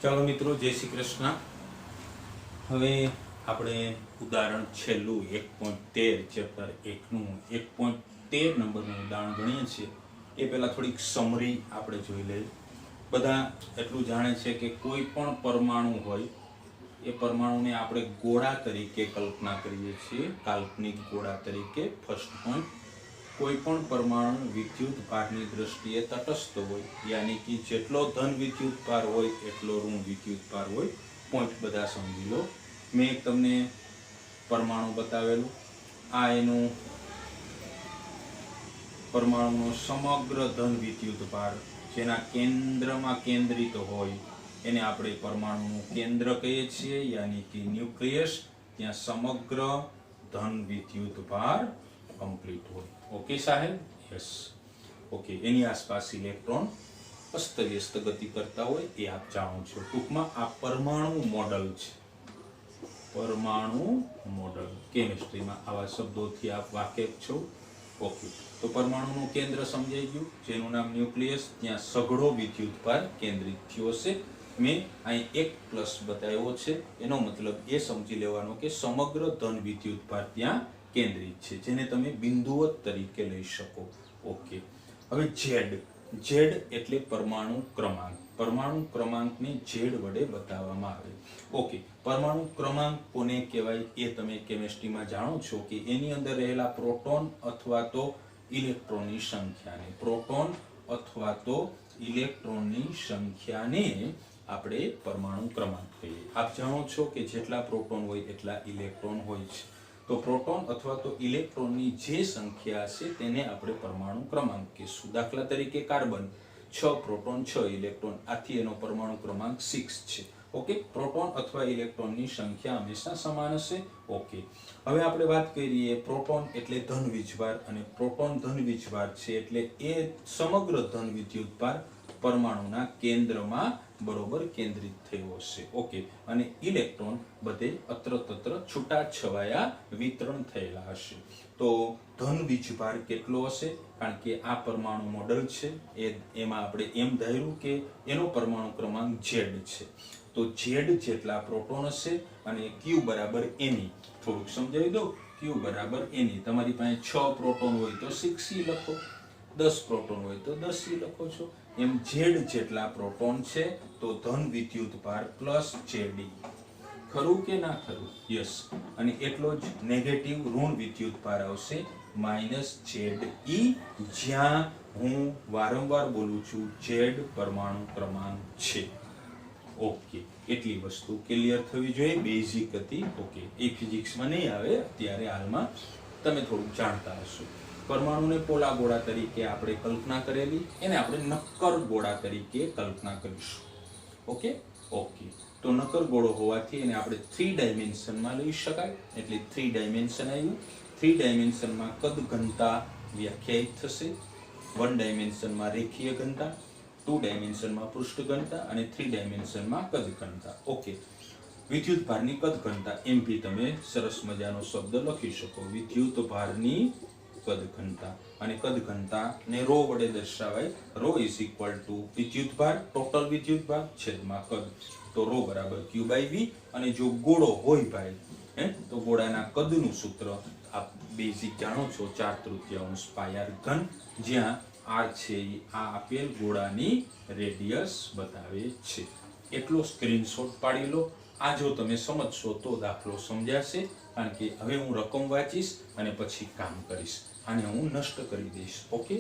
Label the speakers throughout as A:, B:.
A: ચાલો મિત્રો, જય શ્રી કૃષ્ણ. હવે આપણે ઉદાહરણ છેલ્લું 1.13 ચેપ્ટર 1નું 1.13 નંબરનું ઉદાહરણ ગણીએ છીએ. એ પહેલાં થોડીક સમરી આપણે જોઈ લઈએ. બધા એટલું જાણે છે કે કોઈ પણ પરમાણુ હોય એ પરમાણુને આપણે ગોળા તરીકે કલ્પના કરીએ છીએ, કાલ્પનિક ગોળા તરીકે. ફર્સ્ટ પોઈન્ટ, કોઈ પણ પરમાણુ વિદ્યુત ભારની દ્રષ્ટિએ તટસ્થ હોય, યાની કે જેટલો ધન વિદ્યુત ભાર હોય એટલો ઋણ વિદ્યુત ભાર હોય. પોઈન્ટ બધા સમજી લો. મેં તમને પરમાણુ બતાવેલું, આ એનું પરમાણુનો સમગ્ર ધન વિદ્યુત ભાર જેના કેન્દ્રમાં કેન્દ્રિત હોય એને આપણે પરમાણુનું કેન્દ્ર કહીએ છીએ, યાની કે ન્યુક્લિયસ. ત્યાં સમગ્ર ધન વિદ્યુત ભાર કમ્પ્લીટ હોય. ઓકે સાહેબ? યસ. ઓકે. એની આસપાસ ઇલેક્ટ્રોન અસ્તવ્યસ્ત ગતિ કરતા હોય એ આપ જાણો છો. ટૂંકમાં આ પરમાણુ મોડલ છે. પરમાણુ મોડલ. કેમિસ્ટ્રીમાં આવા શબ્દોથી આપ વાકેફ છો. ઓકે. તો પરમાણુનું કેન્દ્ર સમજાઈ ગયું, જેનું નામ ન્યુક્લિયસ. ત્યાં સઘળો વિદ્યુત ભાર કેન્દ્રિત થયો છે. મેં અહીં એક પ્લસ બતાવ્યો છે. એનો મતલબ એ સમજી લેવાનો કે સમગ્ર ધન વિદ્યુત ભાર ત્યાં કેન્દ્રિત છે, જેને તમે બિંદુવત તરીકે લઈ શકો. ઓકે. હવે ઝેડ. ઝેડ એટલે પરમાણુ ક્રમાંક. પરમાણુ ક્રમાંકને ઝેડ વડે બતાવવામાં આવે. ઓકે. પરમાણુ ક્રમાંક કોને કહેવાય એ તમે કેમિસ્ટ્રીમાં જાણો છો કે એની અંદર રહેલા પ્રોટોન અથવા તો ઇલેક્ટ્રોનની સંખ્યાને, પ્રોટોન અથવા તો ઇલેક્ટ્રોનની સંખ્યાને આપણે પરમાણુ ક્રમાંક કહીએ. આપ જાણો છો કે જેટલા પ્રોટોન હોય એટલા ઇલેક્ટ્રોન હોય છે. તો પ્રોટોન અથવા તો ઇલેક્ટ્રોનની જે સંખ્યા છે તેને આપણે પરમાણુ ક્રમાંક કહીશું. દાખલા તરીકે કાર્બન, 6 પ્રોટોન 6 ઇલેક્ટ્રોન, આથી એનો પરમાણુ ક્રમાંક 6 છે. ઓકે. પ્રોટોન અથવા ઇલેક્ટ્રોનની સંખ્યા હંમેશા સમાન હશે. ઓકે. હવે આપણે વાત કરીએ, પ્રોટોન એટલે ધન વીજભાર, અને પ્રોટોન ધન વીજભાર છે એટલે એ સમગ્ર ધન વિદ્યુત ભાર પરમાણુના કેન્દ્રમાં બરોબર કેન્દ્રિત થયો હશે. ઓકે. અને ઇલેક્ટ્રોન બધે અત્ર તત્ર છૂટા છવાયા વિતરણ થયેલા હશે. તો ધન વીજભાર કેટલો હશે? કારણ કે આ પરમાણુ મોડલ છે, એમાં આપણે એમ ધાર્યું કે એનો પરમાણુ ક્રમાંક ઝેડ છે. તો ઝેડ જેટલા પ્રોટોન હશે અને ક્યુ બરાબર એની. થોડુંક સમજાવી દઉં. ક્યુ બરાબર એની. તમારી પાસે 6 પ્રોટોન હોય તો 6e લખો, 10 પ્રોટોન હોય તો 10e લખો છો. એમ ઝેડ જેટલા પ્રોટોન છે તો ધન વિદ્યુત ભાર પ્લસ ઝેડ. ખરું કે ના ખરું? યસ. અને એટલો જ નેગેટિવ ઋણ વિદ્યુત ભાર આવશે માઇનસ ઝેડ ઈ, જ્યાં હું વારંવાર બોલું છું ઝેડ પરમાણુ ક્રમાંક છે. ઓકે. એટલી વસ્તુ ક્લિયર થવી જોઈએ. બેઝિક હતી. ઓકે. એ ફિઝિક્સમાં નહીં આવે અત્યારે, હાલમાં તમે થોડુંક જાણતા હશો. પરમાણુને પોલા ગોળા તરીકે આપણે કલ્પના કરેલી, એને આપણે નક્કર ગોળા તરીકે કલ્પના કરીશું. ઓકે. ઓકે. તો નક્કર ગોળો હોવાથી એને આપણે 3 ડાયમેન્શનમાં લઈ શકાય. એટલે 3 ડાયમેન્શન આવ્યું. 3 ડાયમેન્શનમાં કદ ઘનતા વ્યાખ્યાયિત થશે. 1 ડાયમેન્શનમાં રેખીય ઘનતા, 2 ડાયમેન્શનમાં પૃષ્ઠ ઘનતા અને 3 ડાયમેન્શનમાં કદ ઘનતા. ઓકે. વિદ્યુત ભારની કદ ઘનતા, એમ ભી તમે સરસ મજાનો શબ્દ લખી શકો, વિદ્યુત ભારની કદ ઘનતા. અને કદ ઘનતાને રો વડે દર્શાવાય. રો ઇઝ ઇક્વલ ટુ વિદ્યુત ભાર, ટોટલ વિદ્યુત ભાર છેદમાં કદ. તો રો બરાબર Q/V. અને જો ગોળો હોય ભાઈ, તો ગોળાના કદનું સૂત્ર આપ બેઝિક જાણો છો, 4/3 પાય r ઘન, જ્યાં r છે એ આ આપેલ ગોળાની રેડિયસ બતાવે છે. એટલો સ્ક્રીનશોટ પાડી લો. આ જો તમે સમજશો તો દાખલો સમજાશે. કારણ કે હવે હું રકમ વાંચીશ અને પછી કામ કરીશ. આને હું નષ્ટ કરી દઈશ. ઓકે.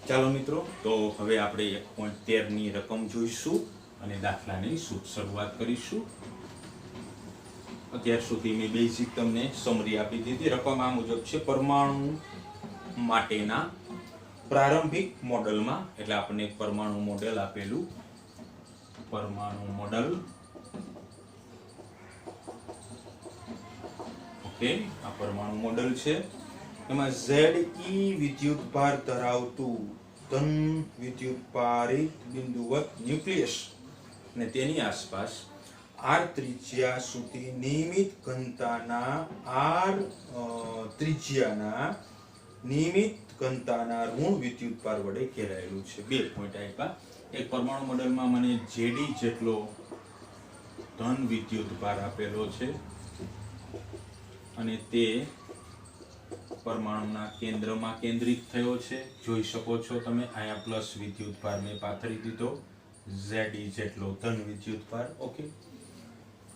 A: ચાલો મિત્રો, તો હવે આપણે 1.13 ની રકમ જોઈશું અને દાખલાની શરૂઆત કરીશું. અત્યાર સુધી મેં બેઝિક તમને સમરી આપી દીધી. રકમ આ મુજબ છે. પરમાણુ માટેના પ્રારંભિક મોડલમાં, એટલે આપણને એક પરમાણુ મોડેલ આપેલું, પરમાણુ મોડલ. ઓકે. આ પરમાણુ મોડલ છે. એમાં Ze વિદ્યુત ભાર ધરાવતું ધન વિદ્યુત ભારિત બિંદુવત ન્યુક્લિયસ અને તેની આસપાસ આર ત્રિજ્યા સુધી નિયમિત ઘનતાના ત્રિજ્યાના નિયમિત ઘનતાના ઋણ વિદ્યુતભાર વડે ઘેરાયેલું છે. 2 પોઈન્ટ આપ્યા. એક પરમાણુ મોડેલમાં મને જેડી જેટલો ધન વિદ્યુતભાર આપેલો છે અને તે પરમાણુના કેન્દ્રમાં કેન્દ્રિત થયો છે. જોઈ શકો છો તમે અહીંયા પ્લસ વિદ્યુતભાર મેં પાથરી દીધો, Ze જેટલો ધન વિદ્યુતભાર. ઓકે,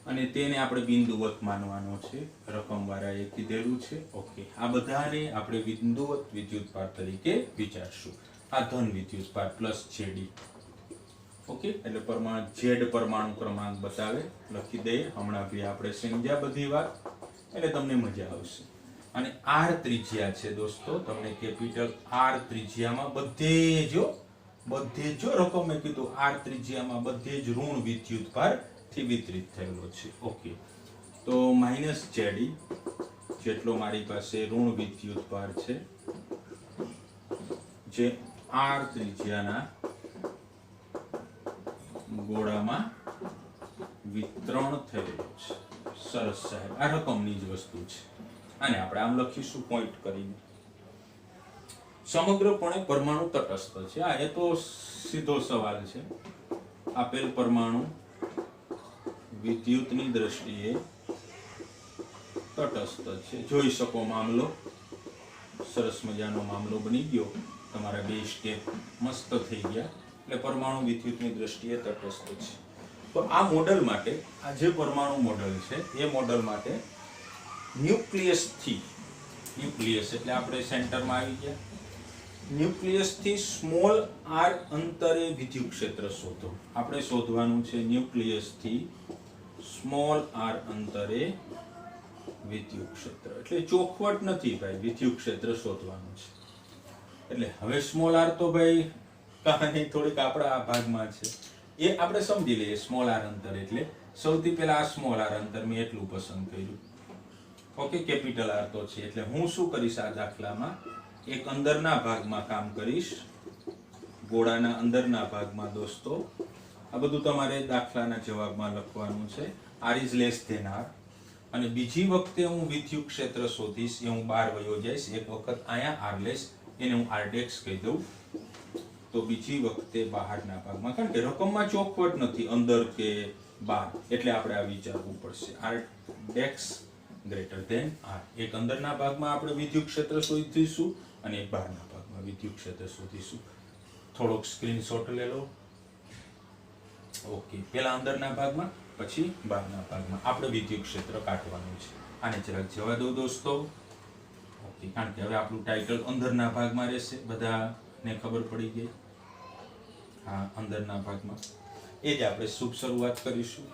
A: અને તેને આપણે બિંદુવત માનવાનો છે, રકમવાળાએ કીધેલું છે. ઓકે, આ બધાને આપણે બિંદુવત વિદ્યુતભાર તરીકે વિચારશું. આ ધન વિદ્યુતભાર પ્લસ જેડી. ઓકે, એટલે પરમાણુ Z પરમાણુ ક્રમાંક બતાવે, લખી દઈએ. હમણાં બી આપણે સમજ્યા બધી વાત, એટલે તમને મજા આવશે. અને આર ત્રિજ્યા છે દોસ્તો, તમને કેપિટલ આર ત્રિજ્યામાં બધે જો રકમ મેં કીધું, આર ત્રિજ્યામાં બધે જ ઋણ વિદ્યુતભાર થી વિતરિત થયેલો છે. ઓકે, તો માઇનસ જેડી જેટલો મારી પાસે ઋણ વિદ્યુતભાર છે જે આર ત્રિજ્યાના ગોળામાં વિતરણ થયેલું છે. સરસ સાહેબ, આ રકમની જ વસ્તુ છે. આને આપણે આમ લખીશું પોઈન્ટ કરીને. સમગ્રપણે પરમાણુ તટસ્થ છે. આ એ તો સીધો સવાલ છે. આપેલ પરમાણુ વિદ્યુતની દ્રષ્ટિએ તટસ્થ છે. જોઈ શકો મામલો, સરસ મજાનો મામલો બની ગયો. તમારા 2 સ્ટેપ મસ્ત થઈ ગયા. એટલે પરમાણુ વિદ્યુતની દ્રષ્ટિએ તટસ્થ છે. તો આ મોડેલ માટે, આ જે પરમાણુ મોડેલ છે એ મોડેલ માટે ન્યુક્લિયસ એટલે આપણે સેન્ટરમાં આવી ગયા. ન્યુક્લિયસથી સ્મોલ આર અંતરે વિદ્યુત ક્ષેત્ર શોધો. આપણે શોધવાનું છે ન્યુક્લિયસથી સ્મોલ આર અંતરે વિદ્યુત ક્ષેત્ર. એટલે ચોખવટ નથી ભાઈ, વિદ્યુત ક્ષેત્ર શોધવાનું છે. એટલે હવે સ્મોલ આર તો ભાઈ કહાની થોડીક આપણા આ ભાગમાં છે, એ આપણે સમજી લઈએ. સ્મોલ આર અંતર એટલે સૌથી પહેલા આ સ્મોલ આર અંતર મેં એટલું પસંદ કર્યું. ઓકે, કેપિટલ આર તો છે. એટલે હું શું કરીશ આ દાખલામાં, એક અંદરના ભાગમાં કામ કરીશ, ગોળાના અંદરના ભાગમાં દોસ્તો. આ બધું તમારે દાખલાના જવાબમાં લખવાનું છે. R is less than R. અને બીજી વખતે હું વિદ્યુત ક્ષેત્ર શોધીશ, એ હું બહાર વયો જઈશ. એક વખત અહીંયા આર લેસ, એને હું આર ડેક્સ કહી દઉં. તો બીજી વખતે બહારના ભાગમાં, કારણ કે રકમમાં ચોખવટ નથી અંદર કે બહાર, એટલે આપણે આ વિચારવું પડશે. આર ડેક્સ ગ્રેટર ધેન આર. એક અંદરના ભાગમાં આપણે વિદ્યુત ક્ષેત્ર શોધીશું અને એક બહારના ભાગમાં વિદ્યુત ક્ષેત્ર શોધીશું. થોડોક સ્ક્રીનશોટ લે લો. ઓકે, પહેલા અંદરના ભાગમાં, પછી બહારના ભાગમાં આપણે વિદ્યુત ક્ષેત્ર કાઢવાનું છે. આને જરાક જવા દો દોસ્તો. ઓકે, કારણ કે હવે આપણું ટાઇટલ અંદરના ભાગમાં રહેશે, બધાને ખબર પડી ગઈ. હા, અંદરના ભાગમાં એ જ આપણે શુભ શરૂઆત કરીશું.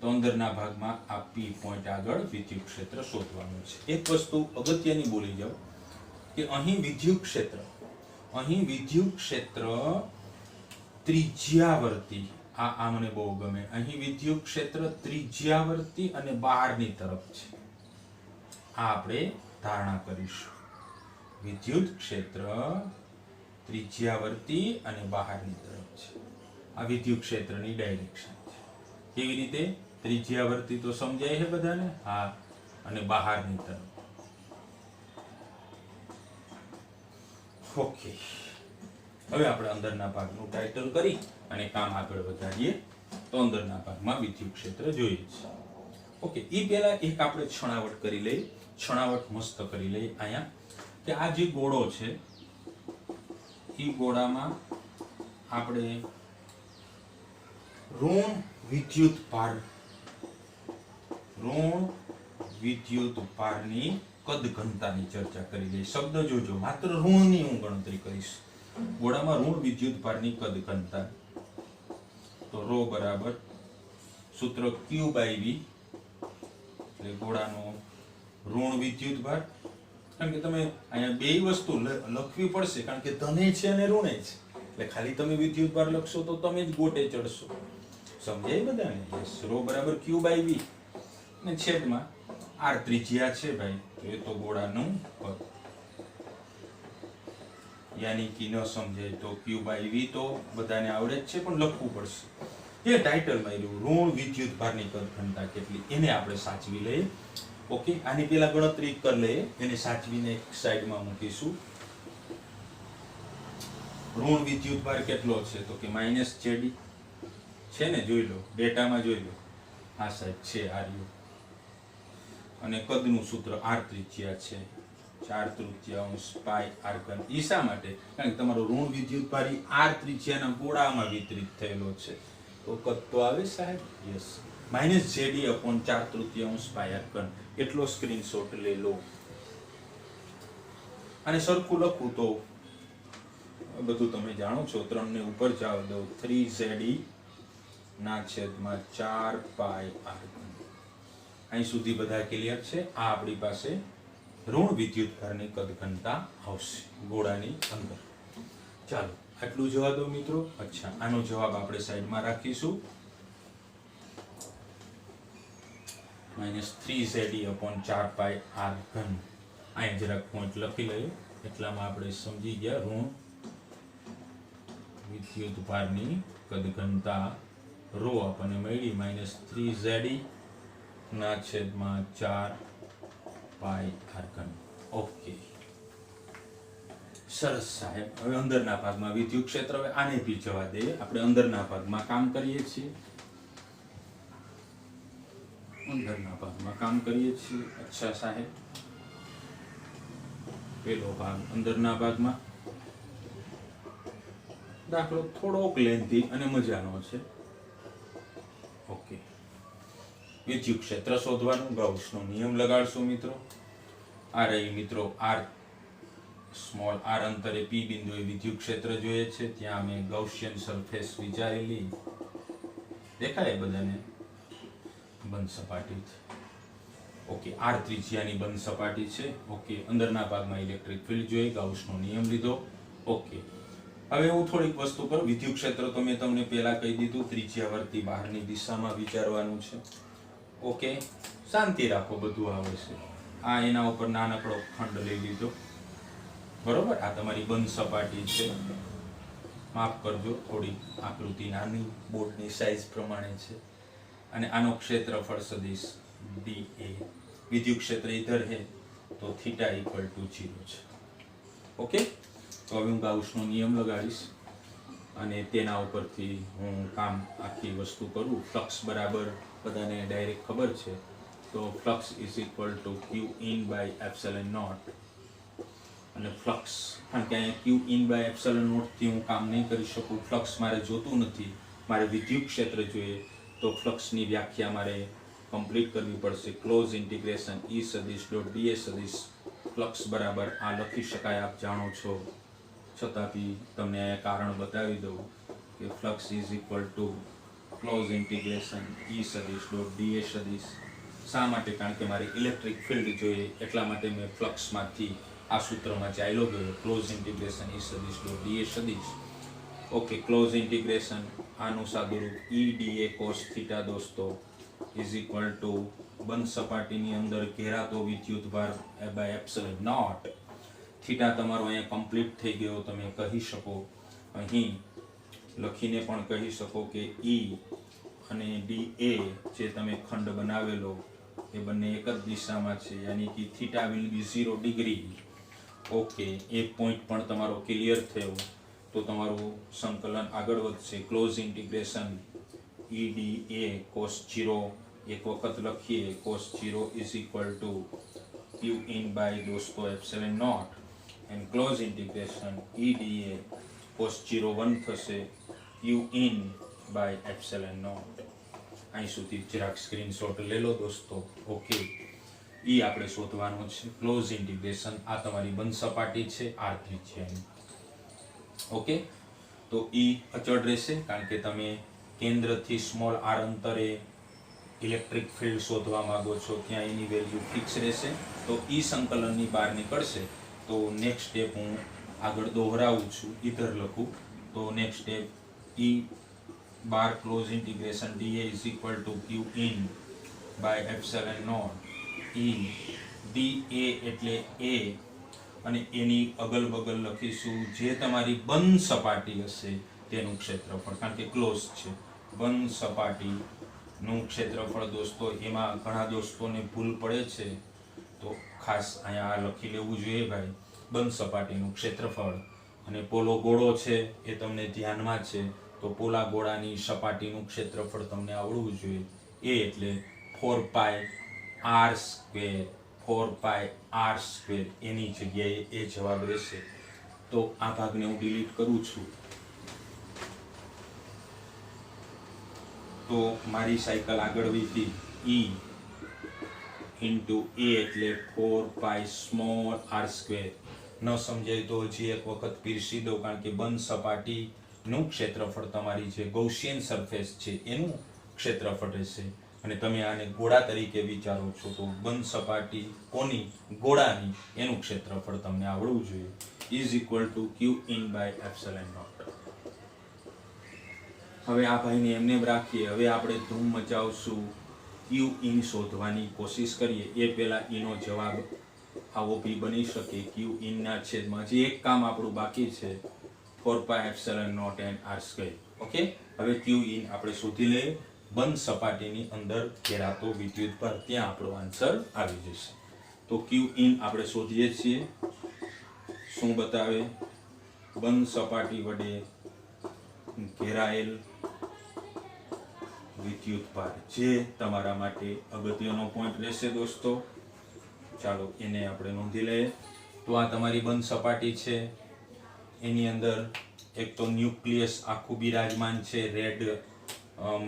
A: તો અંદરના ભાગમાં આ પી પોઈન્ટ આગળ વિદ્યુત ક્ષેત્ર શોધવાનું છે. એક વસ્તુ અગત્યની બોલી જાવ કે અહીં વિદ્યુત ક્ષેત્ર ત્રિજ્યાવર્તી, આ મને બહુ ગમે. અહીં વિદ્યુત ક્ષેત્ર ત્રિજ્યાવર્તી અને બહારની તરફ છે. આ આપણે ધારણા કરીશું. વિદ્યુત ક્ષેત્ર ત્રિજ્યાવર્તી અને બહારની તરફ છે. આ વિદ્યુત ક્ષેત્રની ડાયરેક્શન છે. કેવી રીતે? ત્રિજ્યાવર્તી તો સમજાય છે બધાને? હા, અને બહારની તરફ. ઓકે, હવે આપણે અંદરના ભાગનું ટાઇટલ કરી અને કામ આગળ વધારીએ. તો અંદરના ભાગમાં વિદ્યુત ક્ષેત્ર જોઈએ છે. ઓકે, એ પહેલા એક આપણે છણાવટ કરી લઈએ. છણાવટ મસ્ત કરી લઈએ અહીંયા, કે આ જે ગોળો છે એ ગોળામાં આપણે ઋણ વિદ્યુત ભારની કદ ઘનતાની ચર્ચા કરી લઈએ. શબ્દ જોજો, માત્ર ઋણની હું ગણતરી કરીશ. ગોળામાં ઋણ વિદ્યુત ભારની કદ ઘનતા, તો ρ બરાબર સૂત્ર Q બાય V, એટલે ગોળાનો ઋણ વિદ્યુત ભાર. કારણ કે તમે અહીંયા બે વસ્તુ લખવી પડશે, કારણ કે ધને છે અને ઋણે છે. એટલે ખાલી તમે વિદ્યુત ભાર લખશો તો તમે જ ગોટે ચડશો. સમજાય બધાને? ρ બરાબર Q બાય V અને છેદમાં આર ત્રિજ્યા છે ભાઈ, તો એ તો ગોળાનું કદ. યાની કે ન સમજાય તો Q બાય V તો બધાને આવડે જ છે, પણ લખવું પડશે. જે ટાઇટલમાં રહ્યું ઋણ વિદ્યુત ભારની કદ ઘનતા કેટલી, એને આપણે સાચવી લઈએ. ઓકે, આની પેલા ગણતરી કરી લઈએ, એને સાચવીને એક સાઈડમાં મૂકીશું. ઋણ વિદ્યુત ભાર કેટલો છે તો કે -Zd છે ને, જોઈ લો ડેટામાં જોઈ લો, આ સાઈડ છે આ રહ્યું, અને કદનું સૂત્ર r ત્રિજ્યા છે 4/3 પાઈ r ઘન. ઈ શા માટે? કારણ કે તમારો ઋણ વિદ્યુત ભાર r ત્રિજ્યાના ગોળામાં વિતરિત થયેલો છે, તો કદ તો આવે સાહેબ. યસ, -Zd upon 4/3 પાઈ r ઘન. એટલો સ્ક્રીનશોટ લઈ લો. અને સરખું લખું તો બધું તમે જાણો છો, 3 ને ઉપર જાવ દો 3Zd ના છેદમાં 4 પાઈ r ઘન. અહીં સુધી બધા ક્લિયર છે. આ આપણી પાસે ઋણ વિદ્યુત ભારની કદ ઘનતા આવશે ગોળાની અંદર. ચાલો આટલું જવા દો મિત્રો. અચ્છા, આનો જવાબ આપણે સાઈડમાં રાખીશું. -3Zd upon 4 પાઈ r ઘન. અહીં જરાક પોઈન્ટ લખી લઈએ, એટલામાં આપણે સમજી ગયા ઋણ વિદ્યુત ભારની કદ ઘનતા ρ આપણને મળી -3Zd ના છેદમાં 4 પાઈ r ઘન. ઓકે, સરસ સાહેબ. હવે અંદરના ભાગમાં વિદ્યુત ક્ષેત્ર, હવે આને બી જવા દઈએ, આપણે અંદરના ભાગમાં કામ કરીએ છીએ. અંદરના ભાગમાં કામ કરીએ છીએ. અચ્છા સાહેબ, પેલો ભાગ અંદરના ભાગમાં દાખલો થોડોક લેન્થી અને મજાનો છે. ઓકે, વિદ્યુત ક્ષેત્ર શોધવાનું, ગાઉસનો નિયમ લગાડશું મિત્રો. આ રહી મિત્રો r સ્મોલ r અંતરે p બિંદુએ વિદ્યુત ક્ષેત્ર જોઈએ છે, ત્યાં અમે ગાઉસિયન સરફેસ વિચારેલી. દેખાય બધાને? બંધ સપાટી છે. ઓકે, r ત્રિજ્યાની બંધ સપાટી છે. ઓકે, અંદરના ભાગમાં ઇલેક્ટ્રિક ફિલ્ડ જોઈ, ગાઉસનો નિયમ લીધો. ઓકે, હવે હું થોડીક વસ્તુ પર, વિદ્યુત ક્ષેત્ર તો મેં તમને પહેલા કહી દીધું, ત્રિજ્યાવર્તી બહારની દિશામાં વિચારવાનું છે. ઓકે, શાંતિ રાખો, બધું આવે છે. આ એના ઉપર નાનકડો ખંડ લઈ લીધો, બરોબર. આ તમારી બંધ સપાટી છે, માફ કરજો, થોડી આકૃતિ નાની બોર્ડની સાઈઝ પ્રમાણે છે. અને આનો ક્ષેત્રફળ સદિશ dA. વિદ્યુત ક્ષેત્ર ઇધર હે તો θ = 0 છે. ઓકે, તો હવે હું ગાઉસનો નિયમ લગાડીશ અને તેના ઉપરથી હું કામ આખી વસ્તુ કરું. ફ્લક્સ બરાબર બધાને ડાયરેક્ટ ખબર છે, તો ફ્લક્સ = Qin/ε0. અને ફ્લક્સ, કારણ કે અહીંયા Qin/ε0 થી હું કામ નહીં કરી શકું. ફ્લક્સ મારે જોતું નથી, મારે વિદ્યુત ક્ષેત્ર જોઈએ, તો ફ્લક્સની વ્યાખ્યા મારે કમ્પ્લીટ કરવી પડશે. ક્લોઝ ઇન્ટિગ્રેશન E સદિશ .dA સદિશ ફ્લક્સ બરાબર આ લખી શકાય, આપ જાણો છો, છતાં બી તમને આ કારણ બતાવી દઉં કે ફ્લક્સ = ક્લોઝ ઇન્ટિગ્રેશન E સદિશ .dA સદિશ. શા માટે? કારણ કે મારે ઇલેક્ટ્રિક ફિલ્ડ જોઈએ, એટલા માટે મેં ફ્લક્સમાંથી આ સૂત્રમાં ચાલ્યો ગયો, ક્લોઝ ઇન્ટિગ્રેશન E સદિશ .dA સદિશ. ઓકે, ક્લોઝ ઇન્ટિગ્રેશન આનું સાદુરૂપ EdA cos θ દોસ્તો = બંધ સપાટીની અંદર ઘેરાતો વિદ્યુત ભાર /ε0. થીટા તમારો અહીંયા કમ્પ્લીટ થઈ ગયો, તમે કહી શકો. અહીં લખીને પણ કહી શકો કે E અને dA જે તમે ખંડ બનાવેલો એ બંને એક જ દિશામાં છે, યાની કે θ will be 0 ડિગ્રી. ઓકે, એક પોઈન્ટ પણ તમારો ક્લિયર થયો, તો તમારું સંકલન આગળ વધશે. ક્લોઝ ઇન્ટિગ્રેશન EdA cos 0, એક વખત લખીએ, cos 0 = Qin દોસ્તો ε0, and close integration EdA cos 0 1 થશે, Qin/ε0. અહીં સુધી જરાક સ્ક્રીનશોટ લઈ લો દોસ્તો. ઓકે, ઈ આપણે શોધવાનું છે. ક્લોઝ ઇન્ટિગ્રેશન, આ તમારી બંધ સપાટી છે r ત્રિજ્યાની. ઓકે, તો ઈ અચળ રહેશે, કારણ કે તમે કેન્દ્રથી સ્મોલ r અંતરે ઇલેક્ટ્રિક ફિલ્ડ શોધવા માંગો છો, ત્યાં એની વેલ્યુ ફિક્સ રહેશે. તો ઈ સંકલનની બહાર નીકળશે. તો નેક્સ્ટ સ્ટેપ હું આગળ દોહરાવું છું, ઇધર લખું. તો નેક્સ્ટ સ્ટેપ E બાર close integration dA = Qin/ε0. E dA એટલે A, અને એની અગલ બગલ લખીશું જે તમારી બંધ સપાટી હશે તેનું ક્ષેત્રફળ, કારણ કે ક્લોઝ છે. બંધ સપાટીનું ક્ષેત્રફળ દોસ્તો. એમાં ઘણા દોસ્તોને ભૂલ પડે છે, તો ખાસ અહીંયા લખી લેવું જોઈએ ભાઈ, બંધ સપાટીનું ક્ષેત્રફળ. અને પોલો ગોળો છે એ તમને ધ્યાનમાં છે, તો પોલા ગોળાની સપાટીનું ક્ષેત્રફળ તમને આવડવું જોઈએ. એ એટલે 4πr², 4πr². એની જગ્યાએ એ જવાબ રહેશે. તો આ ભાગને હું ડિલીટ કરું છું. તો મારી સાયકલ આગળ વીતી E ઇન્ટુ A એટલે 4πr². ન સમજાય તો હજી એક વખત પીરસી દો, કારણ કે બંધ સપાટીનું ક્ષેત્રફળ તમારી જે ગૌસિયન સરફેસ છે એનું ક્ષેત્રફળ રહેશે. અને તમે આને ગોળા તરીકે વિચારો છો, તો બંધ સપાટી કોની? ગોળાની. એનું ક્ષેત્રફળ તમને આવડવું જોઈએ. Is equal to Q in by epsilon naught. હવે આ ભાઈને એમને રાખીએ. હવે આપણે ધૂમ મચાવશું, Q in શોધવાની કોશિશ કરીએ. એ પહેલા એનો જવાબ આવો બી બની શકે, Q in ના છેદમાં. હજી એક કામ આપણું બાકી છે, 4πε0 n r². ઓકે, હવે Q in આપણે શોધી લઈએ. બંધ સપાટીની અંદર ઘેરાતો વિદ્યુતભાર, ત્યાં આપણો આન્સર આવી જશે. તો Q in આપણે શોધીએ છીએ. શું બતાવે? બંધ સપાટી વડે ઘેરાયેલ વિદ્યુતભાર, જે તમારા માટે અગત્યનો પોઈન્ટ રહેશે દોસ્તો. ચાલો એને આપણે નોંધી લઈએ. તો આ તમારી બંધ સપાટી છે. એની અંદર એક તો ન્યુક્લિયસ આખું બિરાજમાન છે. રેડ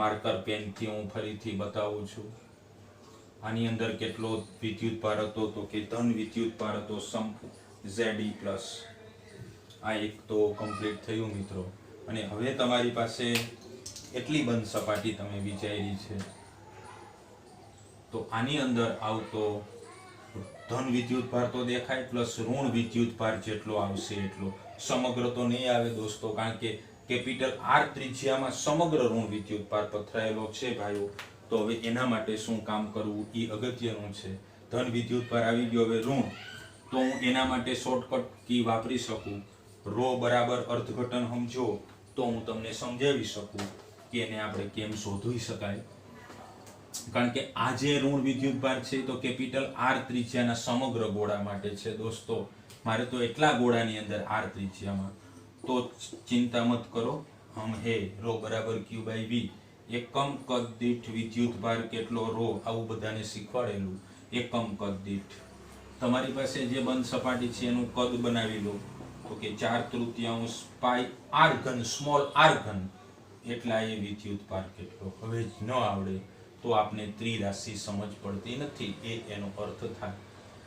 A: માર્કર પેનથી હું ફરીથી બતાવું છું. આની અંદર કેટલો વિદ્યુતભાર હતો? તો કે ધન વિદ્યુતભાર હતો, સમ Ze+. આ એક તો કમ્પ્લીટ થયું મિત્રો. અને હવે તમારી પાસે એટલી બંધ સપાટી તમે વિચારી છે, તો આની અંદર આવતો ધન વિદ્યુતભાર તો દેખાય, પ્લસ ઋણ વિદ્યુતભાર જેટલો આવશે એટલો. સમગ્ર તો નહીં આવે દોસ્તો, કારણ કે કેપિટલ R ત્રિજ્યામાં સમગ્ર ઋણ વિદ્યુતભાર પથરાયેલો છે ભાઈઓ. તો હવે એના માટે શું કામ કરવું એ અગત્યનું છે. ધન વિદ્યુતભાર આવી ગયો, હવે ઋણ. તો હું એના માટે શોર્ટકટ કી વાપરી શકું. ρ બરાબર અર્થઘટન સમજો તો હું તમને સમજાવી શકું કે એને આપણે કેમ શોધી શકાય. કારણ કે આ જે ઋણ વિદ્યુતભાર છે તો કેપિટલ R ત્રિજ્યાના સમગ્ર ગોળા માટે છે દોસ્તો. મારે તો એટલા ગોળાની અંદર R ત્રિજ્યામાં. તો ચિંતા મત કરો, હમ હે ρ બરાબર Q/V. એકમ કદ દીઠ વિદ્યુતભાર કેટલો ρ, આવું બધાને શીખવાડેલું. એકમ કદ દીઠ તમારી પાસે જે બંધ સપાટી છે એનું કદ બનાવી લો, તો કે 4/3 πr3 સ્મોલ r ઘન એટલા એ વિદ્યુતભાર કેટલો. હવે ન આવડે તો આપને ત્રિરાશિ સમજ પડતી નથી, એ એનો અર્થ થાય.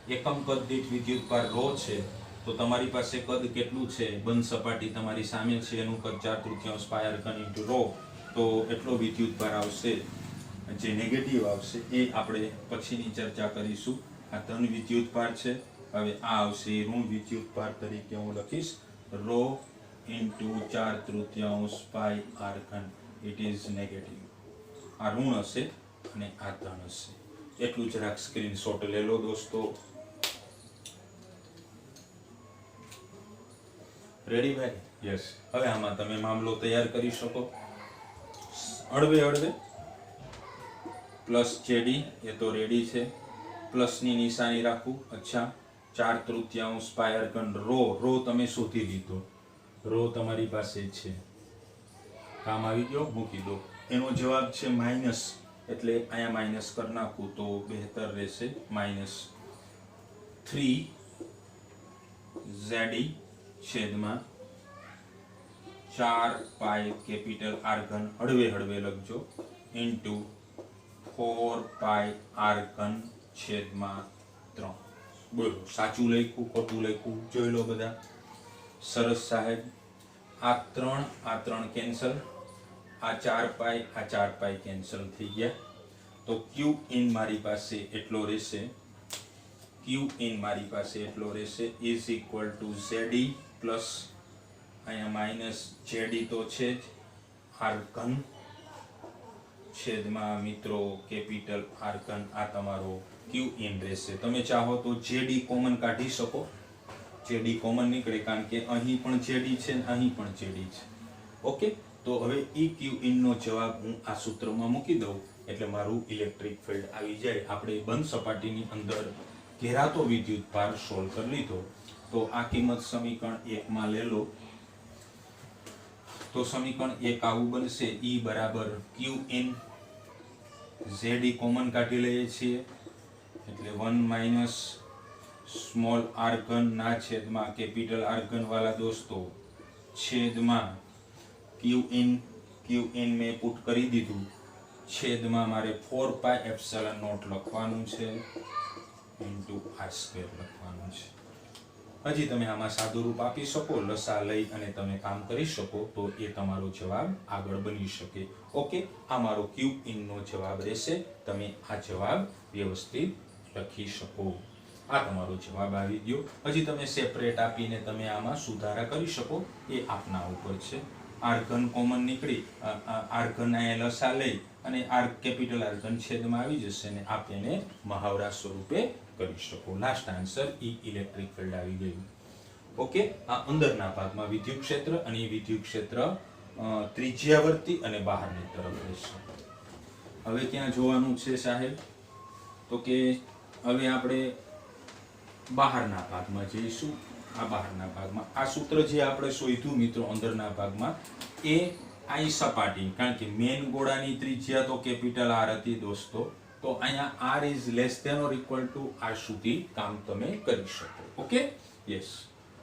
A: એકમ કદ દીઠ વિદ્યુતભાર ρ છે, તો તમારી પાસે કદ કેટલું છે? બંધ સપાટી તમારી સામે છે, એનું કદ 4/3 πr3 × ρ. તો એટલો વિદ્યુતભાર આવશે. જે નેગેટિવ આવશે એ આપણે પછીની ચર્ચા કરીશું. આ ધન વિદ્યુતભાર છે. હવે આ આવશે ઋણ વિદ્યુતભાર તરીકે હું લખીશ ρ × 4/3 πr3. It is negative. આ ઋણ હશે અને આ ધન હશે. એટલું જરાક સ્ક્રીનશોટ લઈ લો દોસ્તો. રેડી ભાઈ? યસ. હવે આમાં તમે મામલો તૈયાર કરી શકો. અડવે પ્લસ જેડી, એ તો રેડી છે. પ્લસની નિશાની રાખું. અચ્છા, 4/3 πr3 ρ તમે શોધી લીધો. ρ તમારી પાસે છે, કામ આવી ગયો, મૂકી દો. એનો જવાબ છે માઇનસ, એટલે અહીંયા માઇનસ કરી નાખું તો બહેતર રહેશે. -3 Ze છેદમાં 4π કેપિટલ R ઘન, હળવે લખજો, ઇન્ટુ 4πr3 છેદમાં 3. બોલો, સાચું લખ્યું ખોટું લખ્યું જોઈ લો બધા. સરસ સાહેબ. આ 3 કેન્સલ, આ 4π કેન્સલ થઈ ગયા. તો Q in મારી પાસે એટલો રહેશે, is equal two ZE plus અહીંયા માઇનસ ZE તો છે જ, R ઘન છેદમાં મિત્રો કેપિટલ R ઘન. આ તમારો Q in રહેશે. તમે ચાહો તો JD કોમન કાઢી શકો. JD કોમન નીકળે, કારણ કે અહીં પણ JD છે ને અહીં પણ JD છે. ઓકે, તો હવે ઈ ક્યુ ઇન નો જવાબ હું આ સૂત્રમાં મૂકી દઉં એટલે મારું ઇલેક્ટ્રિક ફિલ્ડ આવી જાય. આપણે બંધ સપાટીની અંદર ઘેરાતો વિદ્યુત ભાર સોલ્વ કરી લીધો. તો આ કિંમત સમીકરણ 1 માં લે લો. તો સમીકરણ 1 આવું બનશે, E બરાબર QN, Z કોમન કાઢી લઈએ છીએ એટલે 1 માઇનસ સ્મોલ r ઘન ના છેદમાં કેપિટલ R ઘન વાલા દોસ્તો છેદમાં QN મેં પુટ કરી દીધું, છેદમાં મારે 4 પાઈ એપ્સિલોન નોટ લખવાનું છે ઇન્ટુ r² લખવાનું છે. હજી તમે આમાં સાદું રૂપ આપી શકો, લસા લઈ અને તમે કામ કરી શકો તો એ તમારો જવાબ આગળ બની શકે. ઓકે, આ મારો QN નો જવાબ રહેશે. તમે આ જવાબ વ્યવસ્થિત લખી શકો. આ તમારો જવાબ આવી ગયો. હજી તમે સેપરેટ આપીને તમે આમાં સુધારા કરી શકો, એ આપના ઉપર છે. r ઘન કોમન નીકળી, r ઘન અહીંયા લસા લઈ અને r કેપિટલ R ઘન છેદમાં આવી જશે અને આપ એને મહાવરા સ્વરૂપે કરી શકો. લાસ્ટ આન્સર ઈ ઇલેક્ટ્રિક ફિલ્ડ આવી ગયું. ઓકે, આ અંદરના ભાગમાં વિદ્યુત ક્ષેત્ર અને વિદ્યુત ક્ષેત્ર ત્રિજ્યાવર્તી અને બહારની તરફ રહેશે. હવે ક્યાં જોવાનું છે સાહેબ? તો કે હવે આપણે બહારના ભાગમાં જઈશું. આ બહારના ભાગમાં આ સૂત્ર જે આપણે શોધ્યું મિત્રો અંદરના ભાગમાં એ આઈ સપાટી, કારણ કે મેન ગોળાની ત્રિજ્યા તો કેપિટલ R હતી દોસ્તો, તો અહીંયા r is less than or equal to r સુધી કામ તમે કરી શકો. Okay, yes.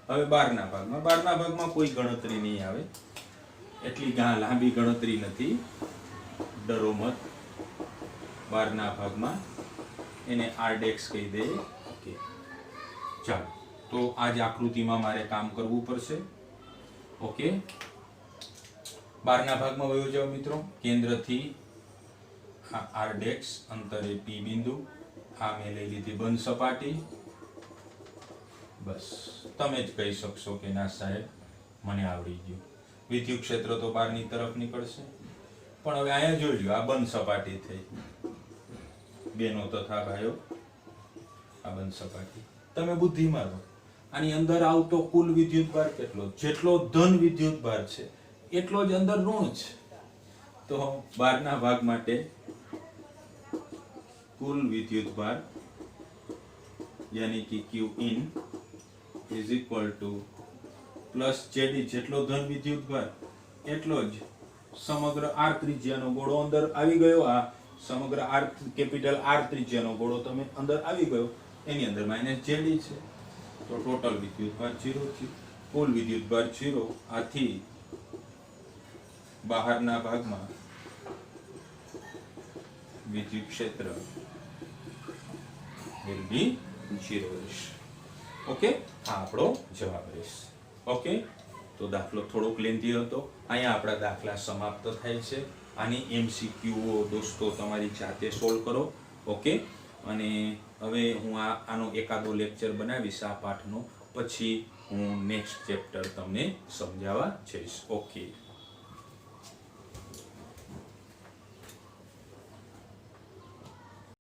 A: હવે બહારના ભાગમાં કોઈ ગણતરી નહીં આવે, એટલી લાંબી ગણતરી નથી, ડરો મત. બહારના ભાગમાં એને r' કહી દે. ઓકે, ચાલો. તો આ જ આકૃતિમાં મારે કામ કરવું પડશે. ઓકે, બહારના ભાગમાં વયો જાઓ મિત્રો. કેન્દ્રથી આ r' અંતરે P બિંદુ, આ મેં લઈ લીધી બંધ સપાટી. બસ તમે જ કહી શકશો કે ના સાહેબ મને આવડી ગયું. વિદ્યુત ક્ષેત્ર તો બહારની તરફ નીકળશે, પણ હવે અહીંયા જોઈ લો, આ બંધ સપાટી થઈ. બેનો તથા ભાઈઓ, આ બંધ સપાટી. તમે બુદ્ધિ મારો, આની અંદર આવતો કુલ વિદ્યુત ભાર કેટલો? જેટલો ધન વિદ્યુત ભાર છે એટલો જ અંદર ઋણ છે. તો બહારના ભાગ માટે કુલ વિદ્યુત ભાર યાની કે QIn is equal two plus ZD, જેટલો ધન વિદ્યુત ભાર એટલો જ સમગ્ર R ત્રિજ્યાનો ગોળો અંદર આવી ગયો. આ સમગ્ર R કેપિટલ R ત્રિજ્યાનો ગોળો તમે અંદર આવી ગયો, એની અંદર માઇનસ ZD છે. તો ટોટલ વિદ્યુત ભાર 0 થયું, કુલ વિદ્યુત ભાર 0. આથી બહારના ભાગમાં વિદ્યુત ક્ષેત્ર will be 0 રહેશે. ઓકે, આ આપણો જવાબ રહેશે. ઓકે, તો દાખલો થોડોક લેન્ધી હતો. અહીંયા આપણા દાખલા સમાપ્ત થાય છે. આની MCQઓ દોસ્તો તમારી જાતે સોલ્વ કરો. ઓકે, અને હવે હું આનો એકાદો લેક્ચર બનાવીશ આ પાઠનો, પછી હું નેક્સ્ટ ચેપ્ટર તમને સમજાવવા જઈશ. ઓકે.